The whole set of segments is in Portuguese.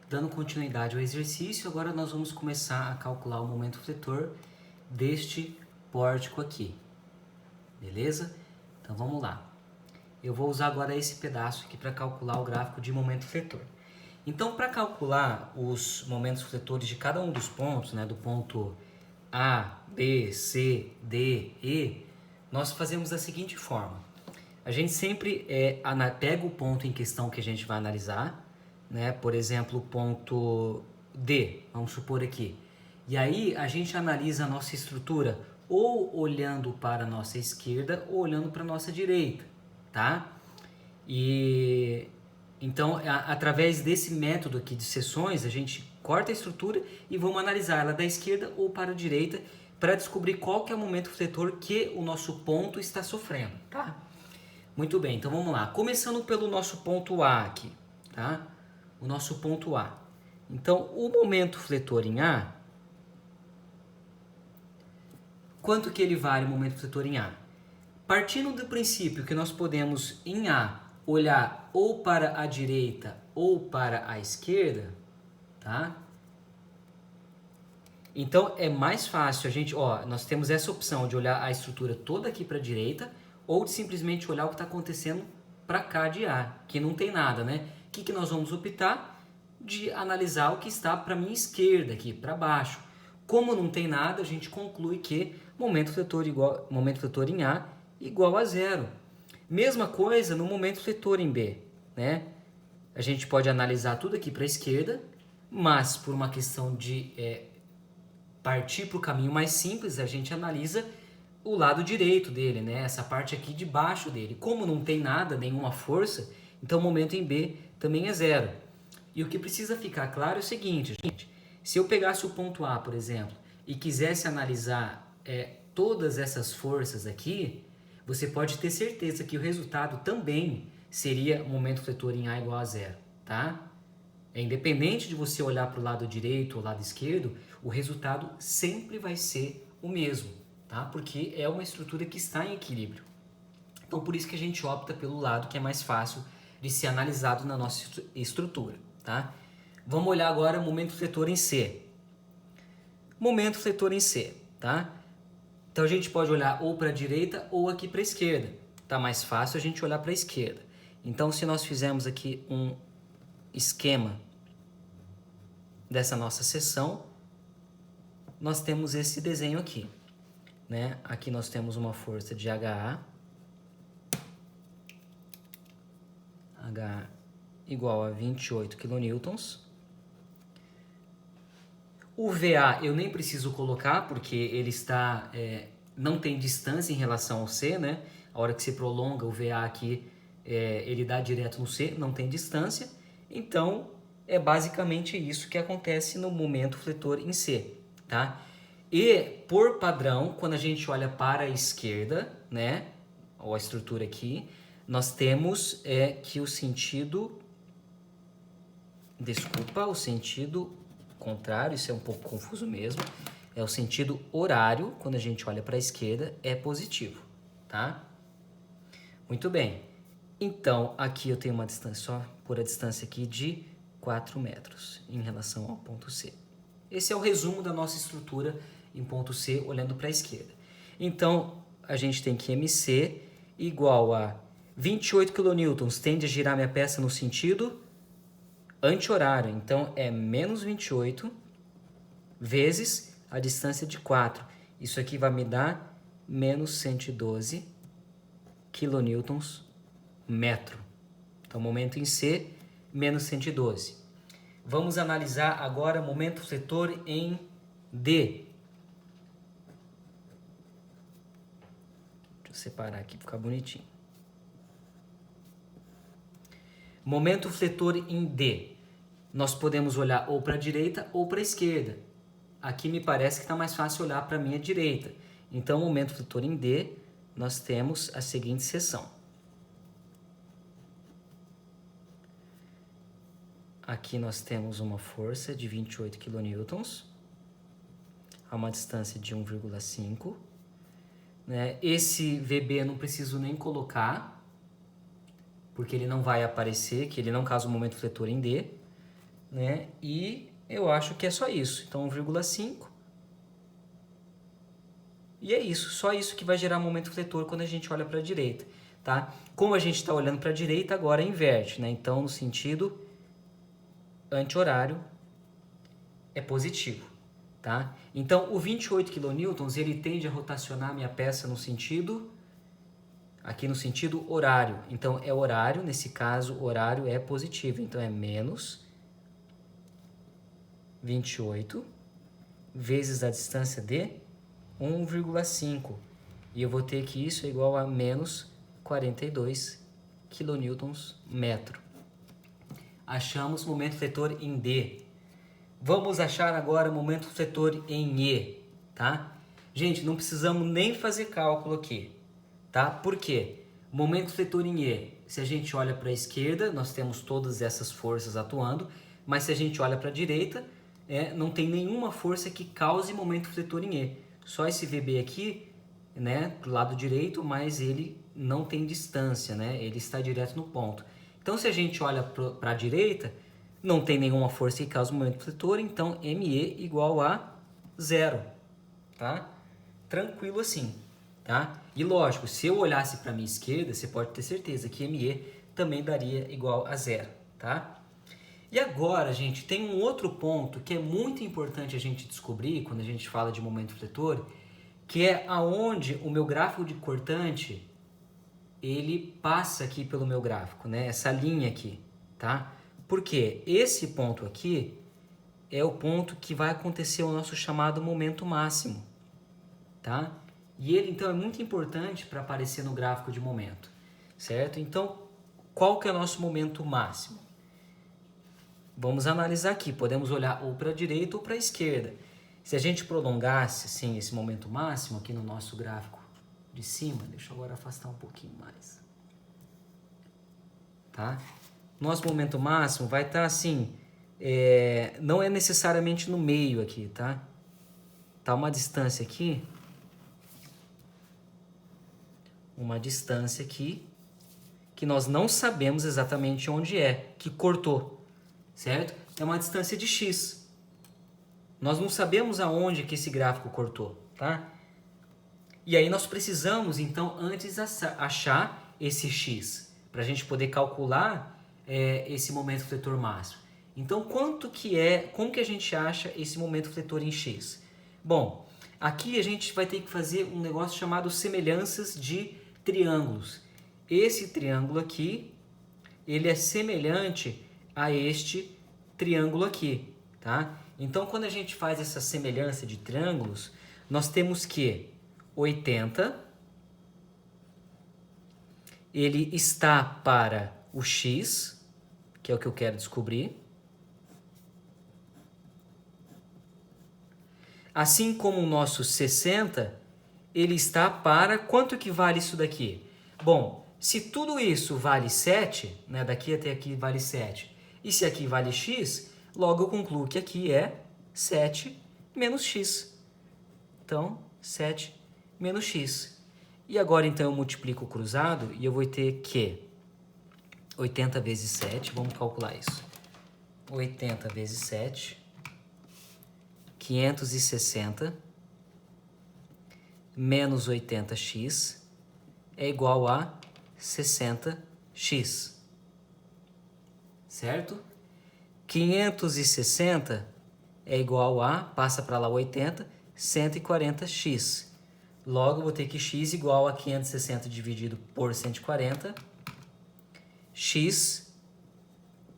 Dando continuidade ao exercício, agora nós vamos começar a calcular o momento fletor deste pórtico aqui, beleza? Então vamos lá. Eu vou usar agora esse pedaço aqui para calcular o gráfico de momento fletor. Então, para calcular os momentos fletores de cada um dos pontos, né, do ponto A, B, C, D, E, nós fazemos da seguinte forma. A gente sempre pega o ponto em questão que a gente vai analisar, né? Por exemplo, o ponto D, vamos supor aqui. E aí a gente analisa a nossa estrutura ou olhando para a nossa esquerda ou olhando para a nossa direita, tá? E então, através desse método aqui de seções, a gente corta a estrutura e vamos analisar ela da esquerda ou para a direita para descobrir qual que é o momento fletor que o nosso ponto está sofrendo, tá? Muito bem, então vamos lá. Começando pelo nosso ponto A aqui, tá? O nosso ponto A. Então, o momento fletor em A, quanto que ele vale o momento fletor em A? Partindo do princípio que nós podemos, em A, olhar ou para a direita ou para a esquerda, tá? Então, é mais fácil a gente, nós temos essa opção de olhar a estrutura toda aqui para a direita ou de simplesmente olhar o que está acontecendo para cá de A, que não tem nada, né? O que nós vamos optar? De analisar o que está para a minha esquerda aqui, para baixo. Como não tem nada, a gente conclui que momento fletor em A igual a zero. Mesma coisa no momento fletor em B, né? A gente pode analisar tudo aqui para a esquerda, mas por uma questão de partir para o caminho mais simples, a gente analisa o lado direito dele, né? Essa parte aqui de baixo dele. Como não tem nada, nenhuma força, então o momento em B também é zero. E o que precisa ficar claro é o seguinte, gente. Se eu pegasse o ponto A, por exemplo, e quisesse analisar todas essas forças aqui, você pode ter certeza que o resultado também seria momento fletor em A igual a zero, tá? Independente de você olhar para o lado direito ou lado esquerdo, o resultado sempre vai ser o mesmo, tá? Porque é uma estrutura que está em equilíbrio. Então, por isso que a gente opta pelo lado que é mais fácil de ser analisado na nossa estrutura, tá? Vamos olhar agora o momento fletor em C. Momento fletor em C, tá? Então, a gente pode olhar ou para a direita ou aqui para a esquerda. Tá mais fácil a gente olhar para a esquerda. Então, se nós fizermos aqui um esquema dessa nossa seção, nós temos esse desenho aqui, né? Aqui nós temos uma força de HA igual a 28 kN. O VA eu nem preciso colocar, porque ele está não tem distância em relação ao C, né? A hora que você prolonga o VA aqui, ele dá direto no C, não tem distância. Então, é basicamente isso que acontece no momento fletor em C, tá? E, por padrão, quando a gente olha para a esquerda, né? Ou a estrutura aqui, nós temos que o sentido... Desculpa, o sentido contrário, isso é um pouco confuso mesmo. É o sentido horário, quando a gente olha para a esquerda, é positivo, tá? Muito bem. Então, aqui eu tenho uma distância, só por a distância aqui de 4 metros em relação ao ponto C. Esse é o resumo da nossa estrutura em ponto C, olhando para a esquerda. Então, a gente tem que MC igual a 28 kN, tende a girar minha peça no sentido anti-horário. Então, é menos 28 vezes a distância de 4. Isso aqui vai me dar menos 112 kN metro. Então, momento em C, menos 112. Vamos analisar agora momento fletor em D. Deixa eu separar aqui para ficar bonitinho. Momento fletor em D. Nós podemos olhar ou para a direita ou para a esquerda. Aqui me parece que está mais fácil olhar para a minha direita. Então, momento fletor em D, nós temos a seguinte seção. Aqui nós temos uma força de 28 kN a uma distância de 1,5. Né? Esse VB eu não preciso nem colocar, porque ele não vai aparecer, que ele não causa o momento fletor em D. né? E eu acho que é só isso. Então 1,5. E é isso, só isso que vai gerar momento fletor quando a gente olha para a direita, tá? Como a gente está olhando para a direita, agora inverte, né? Então, no sentido anti-horário, é positivo, tá? Então, o 28 kN, ele tende a rotacionar a minha peça no sentido, aqui no sentido horário. Então, é horário, nesse caso, horário é positivo. Então, é menos 28 vezes a distância de 1,5. E eu vou ter que isso é igual a menos 42 kN/metro. Achamos momento fletor em D. Vamos achar agora o momento fletor em E, tá? Gente, não precisamos nem fazer cálculo aqui, tá? Por quê? Momento fletor em E, se a gente olha para a esquerda, nós temos todas essas forças atuando, mas se a gente olha para a direita, não tem nenhuma força que cause momento fletor em E. Só esse VB aqui, né, do lado direito, mas ele não tem distância, né? Ele está direto no ponto. Então, se a gente olha para a direita, não tem nenhuma força que cause momento fletor, então ME igual a 0, tá? Tranquilo assim, tá? E lógico, se eu olhasse para a minha esquerda, você pode ter certeza que ME também daria igual a 0, tá? E agora, gente, tem um outro ponto que é muito importante a gente descobrir quando a gente fala de momento fletor, que é aonde o meu gráfico de cortante ele passa aqui pelo meu gráfico, né? Essa linha aqui, tá? Porque esse ponto aqui é o ponto que vai acontecer o nosso chamado momento máximo, tá? E ele, então, é muito importante para aparecer no gráfico de momento, certo? Então, qual que é o nosso momento máximo? Vamos analisar aqui, podemos olhar ou para a direita ou para a esquerda. Se a gente prolongasse, assim, esse momento máximo aqui no nosso gráfico de cima, deixa eu agora afastar um pouquinho mais, tá? Nosso momento máximo vai estar assim, não é necessariamente no meio aqui, tá? Tá uma distância aqui, que nós não sabemos exatamente onde é, que cortou, certo? É uma distância de x. Nós não sabemos aonde que esse gráfico cortou, tá? E aí nós precisamos, então, antes achar esse x, para a gente poder calcular esse momento fletor máximo. Então, como que a gente acha esse momento fletor em x? Bom, aqui a gente vai ter que fazer um negócio chamado semelhanças de triângulos. Esse triângulo aqui, ele é semelhante a este triângulo aqui, tá? Então, quando a gente faz essa semelhança de triângulos, nós temos que 80, ele está para o x, que é o que eu quero descobrir. Assim como o nosso 60, ele está para... Quanto que vale isso daqui? Bom, se tudo isso vale 7, né, daqui até aqui vale 7, e se aqui vale x, logo eu concluo que aqui é 7 menos x. Então, 7 menos x. E agora, então, eu multiplico o cruzado e eu vou ter que 80 vezes 7, vamos calcular isso. 80 vezes 7, 560, menos 80x é igual a 60x. Certo? 560 é igual a, passa para lá 80, 140x. Logo, eu vou ter que x igual a 560 dividido por 140, x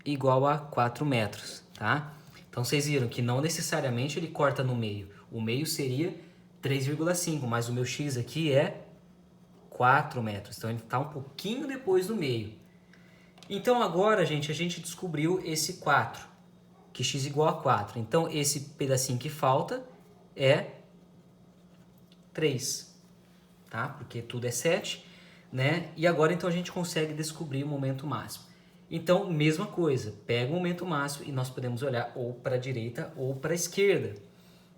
igual a 4 metros, tá? Então, vocês viram que não necessariamente ele corta no meio. O meio seria 3,5, mas o meu x aqui é 4 metros. Então, ele está um pouquinho depois do meio. Então, agora, gente, a gente descobriu esse 4, que x igual a 4. Então, esse pedacinho que falta é 3, tá? Porque tudo é 7, né? E agora, então, a gente consegue descobrir o momento máximo. Então, mesma coisa, pega o momento máximo e nós podemos olhar ou para a direita ou para a esquerda,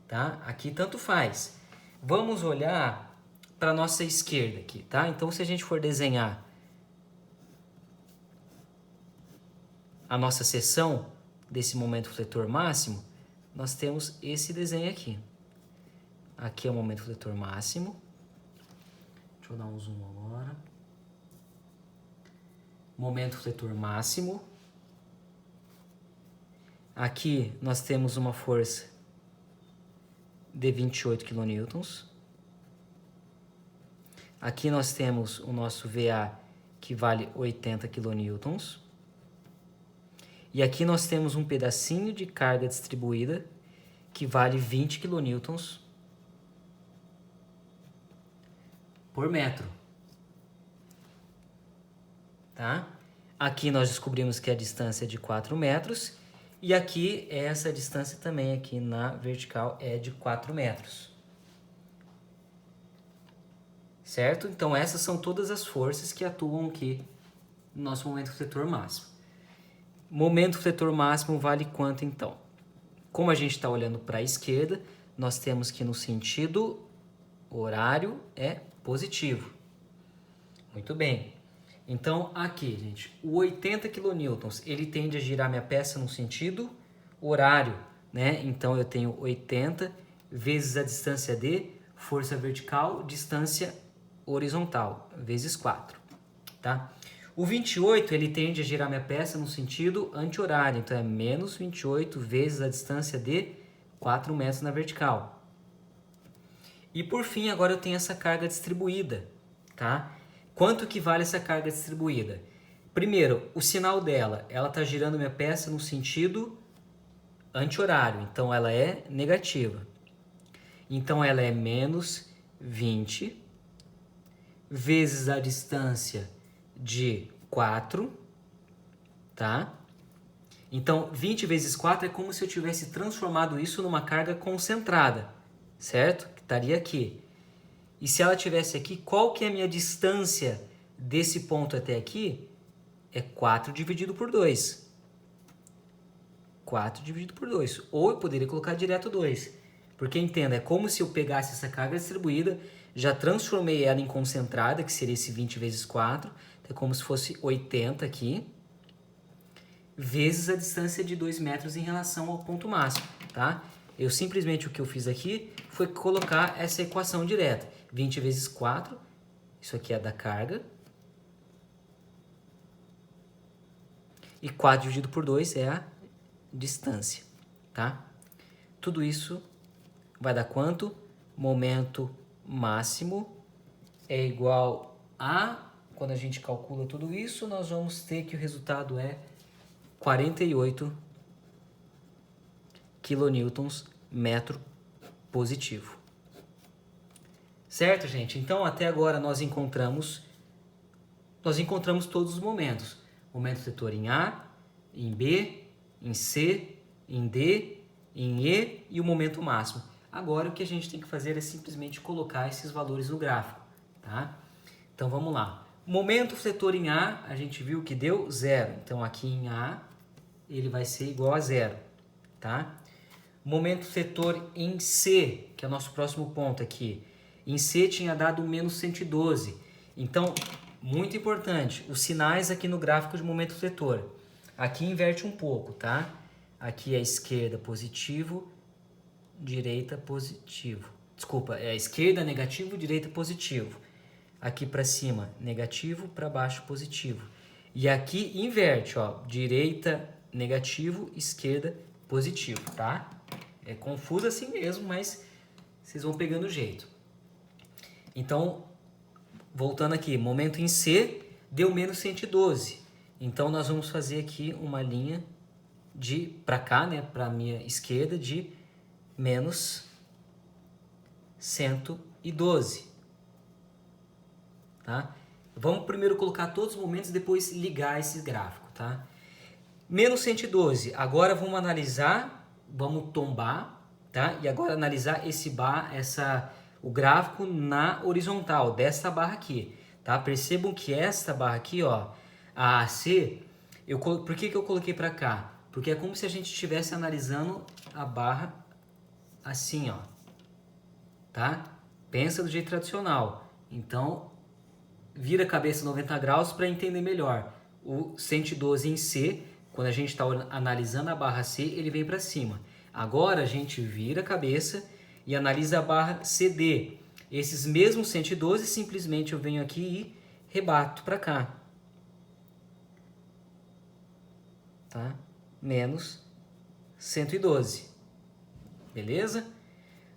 tá? Aqui tanto faz. Vamos olhar para a nossa esquerda aqui, tá? Então, se a gente for desenhar a nossa seção, desse momento fletor máximo, nós temos esse desenho aqui. Aqui é o momento fletor máximo. Deixa eu dar um zoom agora. Momento fletor máximo. Aqui nós temos uma força de 28 kN. Aqui nós temos o nosso VA, que vale 80 kN. E aqui nós temos um pedacinho de carga distribuída, que vale 20 kN por metro. Tá? Aqui nós descobrimos que a distância é de 4 metros. E aqui, essa distância também aqui na vertical é de 4 metros. Certo? Então, essas são todas as forças que atuam aqui no nosso momento fletor máximo. Momento fletor máximo vale quanto, então? Como a gente está olhando para a esquerda, nós temos que no sentido horário é positivo. Muito bem. Então, aqui, gente, o 80 kN, ele tende a girar minha peça no sentido horário, né? Então, eu tenho 80 vezes a distância D, força vertical, distância horizontal, vezes 4, tá? O 28, ele tende a girar minha peça no sentido anti-horário, então é menos 28 vezes a distância D, 4 metros na vertical. E por fim, agora eu tenho essa carga distribuída, tá? Quanto que vale essa carga distribuída? Primeiro, o sinal dela, ela está girando minha peça no sentido anti-horário, então ela é negativa. Então ela é menos 20 vezes a distância de 4, tá? Então 20 vezes 4 é como se eu tivesse transformado isso numa carga concentrada, certo? Que estaria aqui. E se ela estivesse aqui, qual que é a minha distância desse ponto até aqui? É 4 dividido por 2. 4 dividido por 2. Ou eu poderia colocar direto 2. Porque entenda, é como se eu pegasse essa carga distribuída, já transformei ela em concentrada, que seria esse 20 vezes 4. É como se fosse 80 aqui, vezes a distância de 2 metros em relação ao ponto máximo, tá? Eu simplesmente o que eu fiz aqui foi colocar essa equação direta. 20 vezes 4, isso aqui é da carga. E 4 dividido por 2 é a distância, tá? Tudo isso vai dar quanto? Momento máximo é igual a... Quando a gente calcula tudo isso, nós vamos ter que o resultado é 48 kN metro positivo. Certo, gente? Então, até agora nós encontramos todos os momentos. Momento fletor em A, em B, em C, em D, em E e o momento máximo. Agora, o que a gente tem que fazer é simplesmente colocar esses valores no gráfico, tá? Então, vamos lá. Momento fletor em A, a gente viu que deu 0. Então, aqui em A, ele vai ser igual a 0, tá? Momento fletor em C, que é o nosso próximo ponto aqui. Em C tinha dado menos 112. Então, muito importante, os sinais aqui no gráfico de momento fletor. Aqui inverte um pouco, tá? Aqui é esquerda positivo, direita positivo. Desculpa, é esquerda negativo, direita positivo. Aqui para cima, negativo, para baixo positivo. E aqui inverte, ó, direita negativo, esquerda positivo, tá? É confuso assim mesmo, mas vocês vão pegando o jeito. Então, voltando aqui, momento em C deu menos 112. Então, nós vamos fazer aqui uma linha de para cá, né, para a minha esquerda, de menos 112. Tá? Vamos primeiro colocar todos os momentos e depois ligar esse gráfico, tá? Menos 112. Agora vamos analisar, vamos tombar, tá? E agora analisar o gráfico na horizontal dessa barra aqui, tá? Percebam que essa barra aqui, ó, a AC, por que eu coloquei para cá? Porque é como se a gente estivesse analisando a barra assim, ó, tá? Pensa do jeito tradicional. Então, vira a cabeça 90 graus para entender melhor. O 112 em C, quando a gente está analisando a barra C, ele vem para cima. Agora a gente vira a cabeça e analisa a barra CD. Esses mesmos 112, simplesmente eu venho aqui e rebato para cá. Tá? Menos 112. Beleza?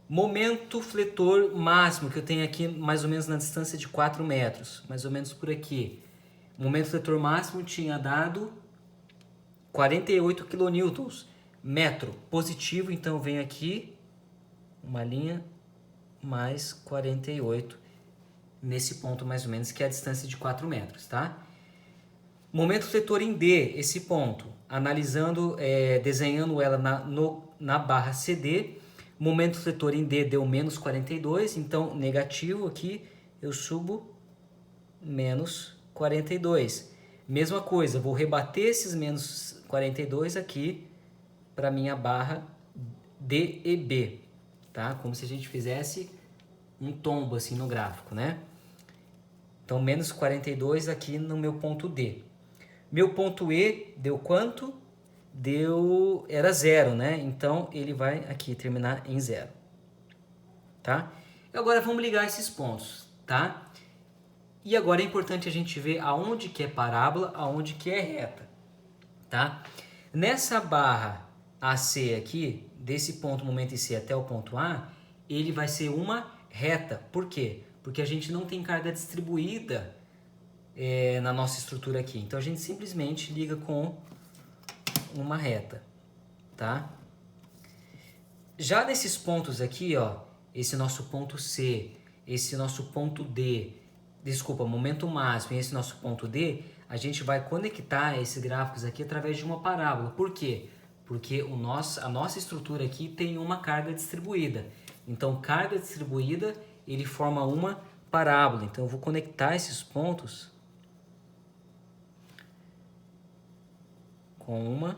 Momento fletor máximo, que eu tenho aqui mais ou menos na distância de 4 metros. Mais ou menos por aqui. O momento fletor máximo tinha dado 48 kN. Metro positivo, então eu venho aqui, uma linha, mais 48. Nesse ponto mais ou menos, que é a distância de 4 metros, tá? Momento fletor em D, esse ponto. Analisando, desenhando ela na barra CD. Momento fletor em D deu menos 42, então negativo aqui, eu subo menos 42. Mesma coisa, vou rebater esses menos 42 aqui para minha barra D e B, tá? Como se a gente fizesse um tombo assim no gráfico, né? Então, menos 42 aqui no meu ponto D. Meu ponto E deu quanto? Era 0, né? Então, ele vai aqui terminar em 0. Tá? E agora vamos ligar esses pontos, tá? E agora é importante a gente ver aonde que é parábola, aonde que é reta, tá? Nessa barra AC aqui, desse ponto momento IC até o ponto A, ele vai ser uma reta. Por quê? Porque a gente não tem carga distribuída na nossa estrutura aqui. Então a gente simplesmente liga com uma reta, tá? Já nesses pontos aqui, ó, esse nosso ponto C, esse nosso ponto D, desculpa, momento máximo e esse nosso ponto D, a gente vai conectar esses gráficos aqui através de uma parábola. Por quê? Porque a nossa estrutura aqui tem uma carga distribuída. Então, carga distribuída, ele forma uma parábola. Então, eu vou conectar esses pontos com uma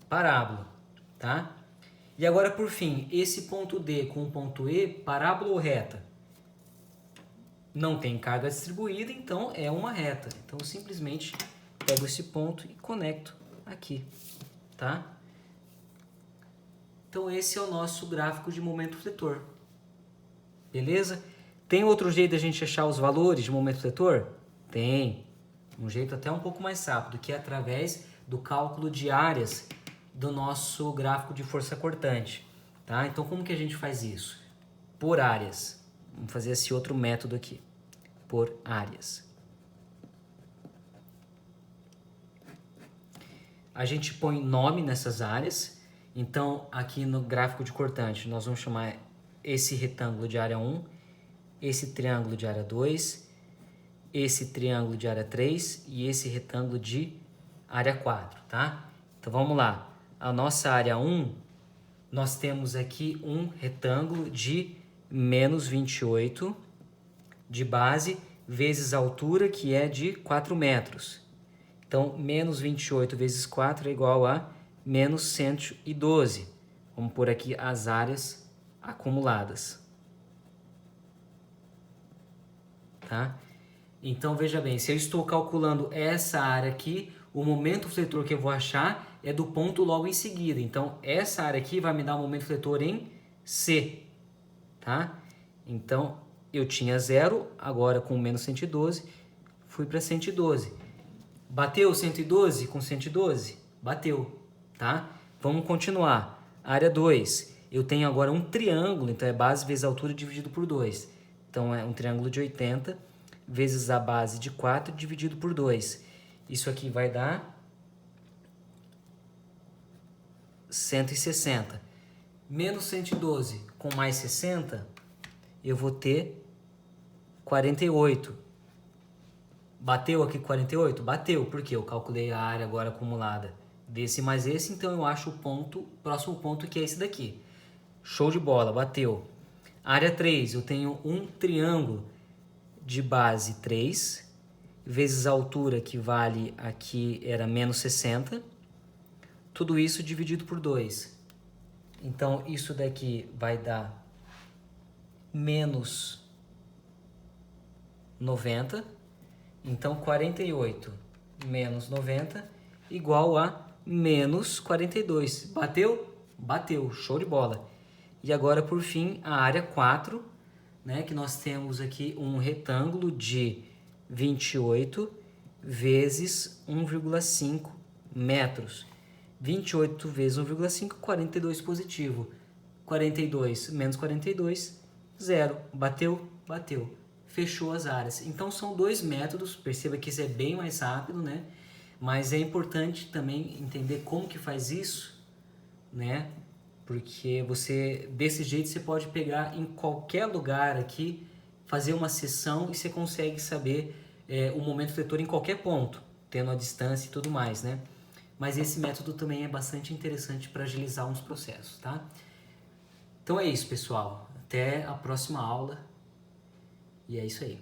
parábola, tá? E agora, por fim, esse ponto D com o ponto E, parábola ou reta? Não tem carga distribuída, então é uma reta. Então, eu simplesmente pego esse ponto e conecto aqui, tá? Então, esse é o nosso gráfico de momento fletor. Beleza? Tem outro jeito de a gente achar os valores de momento fletor? Tem. Um jeito até um pouco mais rápido, que é através do cálculo de áreas do nosso gráfico de força cortante. Tá? Então, como que a gente faz isso? Por áreas. Vamos fazer esse outro método aqui. Por áreas. A gente põe nome nessas áreas. Então, aqui no gráfico de cortante, nós vamos chamar esse retângulo de área 1, esse triângulo de área 2, esse triângulo de área 3 e esse retângulo de área 4, tá? Então, vamos lá. A nossa área 1, nós temos aqui um retângulo de menos 28 de base vezes a altura, que é de 4 metros. Então, menos 28 vezes 4 é igual a menos 112. Vamos pôr aqui as áreas acumuladas. Tá? Então, veja bem, se eu estou calculando essa área aqui, o momento fletor que eu vou achar é do ponto logo em seguida. Então, essa área aqui vai me dar um momento fletor em C. Tá? Então, eu tinha 0, agora com menos 112, fui para 112. Bateu 112 com 112? Bateu, tá? Vamos continuar. Área 2, eu tenho agora um triângulo, então é base vezes altura dividido por 2. Então, é um triângulo de 80 vezes a base de 4 dividido por 2. Isso aqui vai dar 160. Menos 112 com mais 60, eu vou ter 48. Bateu aqui 48? Bateu, porque eu calculei a área agora acumulada desse mais esse, então eu acho o próximo ponto, que é esse daqui. Show de bola, bateu. Área 3, eu tenho um triângulo de base 3, vezes a altura, que vale aqui, era menos 60. Tudo isso dividido por 2. Então, isso daqui vai dar menos 90. Então, 48 menos 90 igual a menos 42. Bateu? Bateu, show de bola. E agora, por fim, a área 4, né, que nós temos aqui um retângulo de 28 vezes 1,5 metros. 28 vezes 1,5, 42 positivo. 42 menos 42, 0. Bateu? Bateu. Fechou as áreas. Então são dois métodos, perceba que isso é bem mais rápido, né? Mas é importante também entender como que faz isso, né? Porque desse jeito você pode pegar em qualquer lugar aqui, fazer uma sessão e você consegue saber o momento fletor em qualquer ponto, tendo a distância e tudo mais, né? Mas esse método também é bastante interessante para agilizar uns processos, tá? Então é isso, pessoal. Até a próxima aula. E é isso aí.